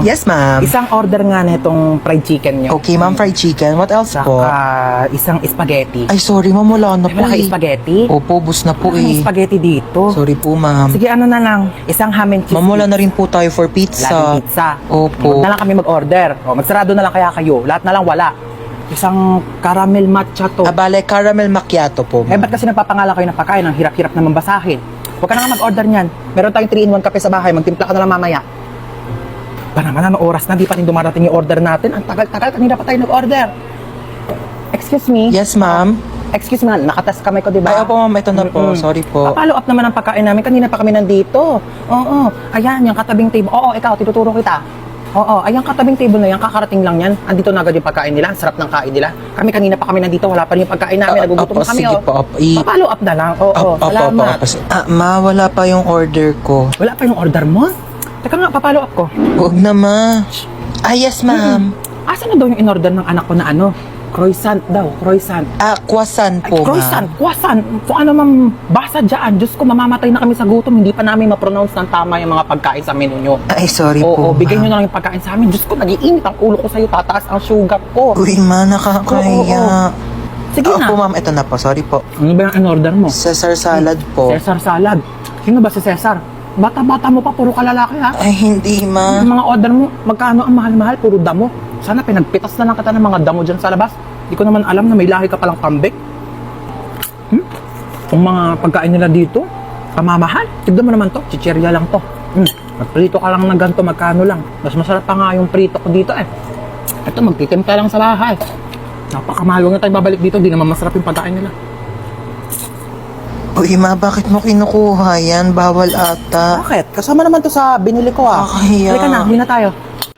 Yes, ma'am. Isang order nga na itong fried chicken nyo. Okay, ma'am, fried chicken. What else po? Saka isang spaghetti. Ay, sorry, ma'am, wala na po Wala kayo eh. spaghetti? Opo, bus na po Wala kang eh. spaghetti dito. Sorry po, ma'am. Sige, ano na lang. Isang ham and cheese. Ma'am, wala na rin po tayo for pizza. Laging pizza. Opo. Huwag na lang kami mag-order. O, magsarado na lang kaya kayo. Lahat na lang wala. Isang caramel matcha to. Abale, caramel macchiato po, Eh, ma'am. ba't kasi nagpapangala kayo ng pagkain? Ang hirap-hirap naman basahin. Huwag ka na nga mag-order niyan. Meron tayong 3-in-1 kape sa bahay. Magtimpla ka na lang mamaya. Ba naman, ano oras na? Di pa rin dumarating yung order natin. Ang tagal-tagal. Kanina pa tayo nag-order. Excuse me? Yes, ma'am. Excuse me, nakatas kamay ko, di ba? Ay, opo, ma'am, ito na po. Sorry po. Follow up naman ang pagkain namin. Kanina pa kami nandito. Oo. Ayan, yung katabing table. Oo, ikaw, tinuturo kita. Oo, ayan katabing table na yan. Kakarating lang yan. Andito na agad yung pagkain nila. Sarap ng kain nila. Kami kanina pa kami nandito. Wala pa rin yung pagkain namin. Nagugutom Opo, na kami. sige Oh. po, opo. Follow up na lang. Oo, Opo, salamat. Ma, wala pa yung order ko. Wala pa yung order mo? Teka nga, papalo up ko. Huwag na, ma. Ah, yes, ma'am. Asa na daw yung in-order ng anak ko na ano? Croissant daw, croissant. Ah, croissant Ay, po, croissant, ma'am. croissant. Kung ano mang basa dyan, Diyos ko, mamamatay na kami sa gutom. Hindi pa namin ma-pronounce ng tama yung mga pagkain sa menu nyo. Ay, sorry Oo, po, bigyan nyo ma'am. na lang yung pagkain sa amin. Diyos ko, nag-iinit ang ulo ko sa'yo. Tataas ang sugar ko. Uy, ma, nakakahiya. Sige na. Opo, ma'am, ito na po. Sorry po. Ano ba yung in-order mo? Caesar salad po. Cesar salad. Sino ba si Cesar? Bata-bata mo pa, puro kalalaki ha. Ay, hindi, ma. Yung mga order mo, magkano ang mahal-mahal, puro damo. Sana pinagpitas na lang kita ng mga damo dyan sa labas. Hindi ko naman alam na may lahi ka palang pambik. Kung mga pagkain nila dito, kamamahal. Tignan mo naman to, chichirya lang to. Magprito ka lang ng ganito, magkano lang. Mas masarap pa nga yung prito ko dito eh. Ito, magtitimpla lang sa bahay. Napakamahal, huwag na tayo babalik dito, di naman masarap yung pagkain nila. Uy, ma, bakit mo kinukuha yan? Bawal ata. Bakit? Kasama naman to sa binili ko ah. Kakahiya. Halika na, hindi na tayo.